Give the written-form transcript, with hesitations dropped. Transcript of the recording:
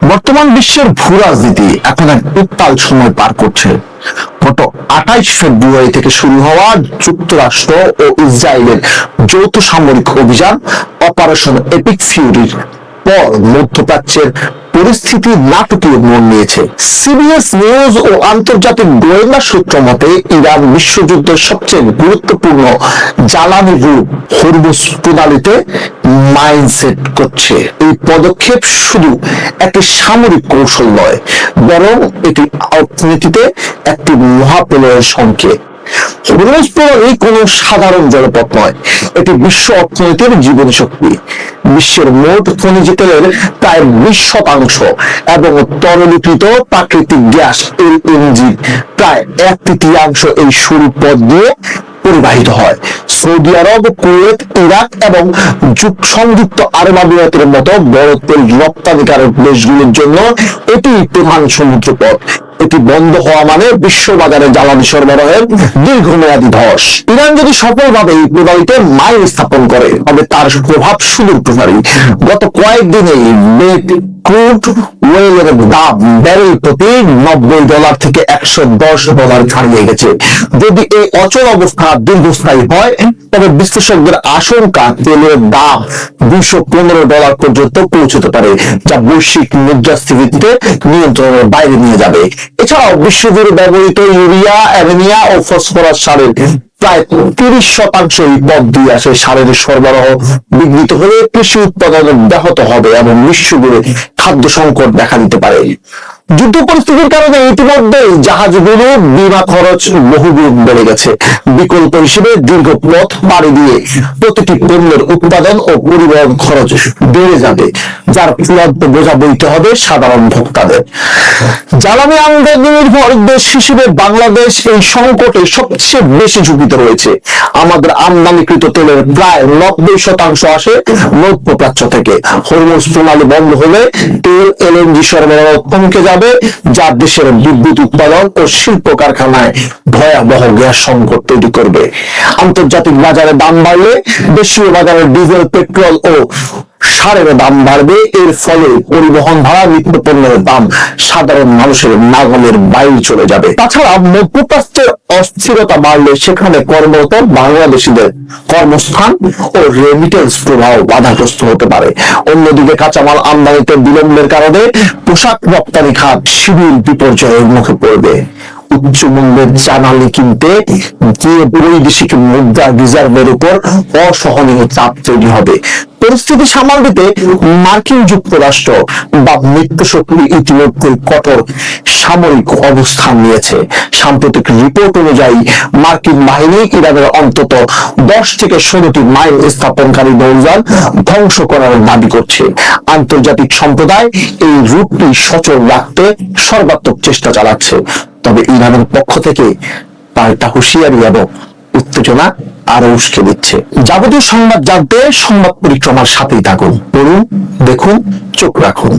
বর্তমান বিশ্বের ভূ রাজনীতি এখন এক উত্তাল সময় পার করছে। গত 28 ফেব্রুয়ারি থেকে শুরু হওয়া যুক্তরাষ্ট্র ও ইসরায়েলের যৌথ সামরিক অভিযান অপারেশন এপিক ফিউরির পর মধ্যপ্রাচ্যের পরিস্থিতি নাটকীয় মোড় নিয়েছে। সিবিএস নিউজ ও আন্তর্জাতিক গোয়েন্দা সূত্র মতে ইরান বিশ্বযুদ্ধের সবচেয়ে গুরুত্বপূর্ণ জ্বালানি রুট হরমুজ প্রণালীতে মাইন্ডসেট করছে। এই পদক্ষেপ শুধু একটি সামরিক কৌশল নয়, বরং এটি অর্থনীতিতে একটি মহাপ্রলয়ের সংকেত। হরমুজ প্রণালী কোনো সাধারণ জলপথ নয়, এটি বিশ্ব অর্থনীতির জীবন শক্তি। বিশ্বের মোট খনিজ তেলের প্রায় 20% এবং তরলীকৃত প্রাকৃতিক গ্যাস এলএনজি প্রায় 1/3 এই সরু পথ দিয়ে পরিবাহিত হয়। সৌদি আরব, কুয়েত, ইরাক এবং সংযুক্ত আরব আমিরাতের মতো বড় তেল রপ্তানিকারক দেশগুলোর জন্য এটি প্রধান সমুদ্র পথ। এটি বন্ধ হওয়া মানে বিশ্ব বাজারে জ্বালানি সরবরাহের দীর্ঘমেয়াদী ধস। ইরান যদি সফলভাবে এই প্রণালীতে মাইল স্থাপন করে তবে তার প্রভাব সুদূর প্রসারী। গত কয়েকদিনেই ক্রুড ওয়েলের দাম ব্যারেল প্রতি $90 থেকে $110 ছাড়িয়ে গেছে। যদি এই অচল অবস্থা দীর্ঘস্থায়ী হয় তবে বিশ্লেষকদের আশঙ্কা তেলের দাম $215 পর্যন্ত পৌঁছতে পারে, যা বৈশ্বিক মুদ্রাস্ফীতিতে নিয়ন্ত্রণের বাইরে নিয়ে যাবে। এছাড়াও বিশ্বজুড়ে ব্যবহৃত ইউরিয়া, অ্যামোনিয়া ও ফসফরাস সারের প্রায় 30% পথ দিয়ে আসে। সারের সরবরাহ বিঘ্নিত হলে কৃষি উৎপাদন ব্যাহত হবে এবং বিশ্বজুড়ে খাদ্য সংকট দেখা দিতে পারে। যুদ্ধ পরিস্থিতির কারণে ইতিমধ্যে জাহাজগুলো বিমা খরচ বহুগুণ বেড়ে গেছে। বিকল্প হিসেবে দীর্ঘ পথ পাড়ি দিয়ে প্রতিটি পণ্যের উৎপাদন ও পরিবহন খরচ বেড়ে যাবে, যার চূড়ান্ত বোঝা বইতে হবে সাধারণ ভোক্তাদের। জ্বালানি আমদানি নির্ভর দেশ হিসেবে বাংলাদেশ এই সংকটে সবচেয়ে বেশি ঝুঁকিতে রয়েছে। আমাদের আমদানিকৃত তেলের প্রায় 90% আসে মধ্যপ্রাচ্য থেকে। হরমুজ প্রণালী বন্ধ হলে তেল এলএনজি সরবরাহ থমকে যাবে, যা দেশের বিদ্যুৎ উৎপাদন ও শিল্প কারখানায় ভয়াবহ গ্যাস সংকট তৈরি করবে। আন্তর্জাতিক বাজারে দাম বাড়লে দেশীয় বাজারে ডিজেল, পেট্রোল ও সারের দাম বাড়বে। এর ফলে পরিবহন ভাড়া, নিত্য পণ্যের দাম সাধারণ মানুষের নাগালের বাইরে চলে যাবে। তাছাড়া মধ্যপ্রাচ্যের অস্থিরতা বাড়লে সেখানে কর্মরত বাংলাদেশিদের কর্মস্থান ও রেমিটেন্স প্রবাহ বাধাগ্রস্ত হতে পারে। অন্যদিকে কাঁচামাল আমদানিতে বিলম্বের কারণে পোশাক রপ্তানি খাত সিভিল বিপর্যয়ের মুখে পড়বে। উচ্চ মূল্যের জ্বালানি কিনতে গিয়ে বৈদেশিক মুদ্রা রিজার্ভের উপর অসহনীয় চাপ তৈরি হবে। পরিস্থিতি সামাল দিতে মার্কিন যুক্তরাষ্ট্র বা মিত্রশক্তি ইতিমধ্যে কঠোর সামরিক অবস্থান নিয়েছে। সাম্প্রতিক রিপোর্ট অনুযায়ী মার্কিন বাহিনী ইরানের অন্তত 10 থেকে 16টি মাইল স্থাপনকারী নৌযান ধ্বংস করার দাবি করছে। আন্তর্জাতিক সম্প্রদায় এই রুটটি সচল রাখতে সর্বাত্মক চেষ্টা চালাচ্ছে। তবে ইরানের পক্ষ থেকে পাল্টা হুঁশিয়ারি এবং উত্তেজনা আরো উস্কে দিচ্ছে। যাবতীয় সংবাদ জানতে সংবাদ পরিক্রমার সাথেই থাকুন। পড়ুন, দেখুন, চোখ রাখুন।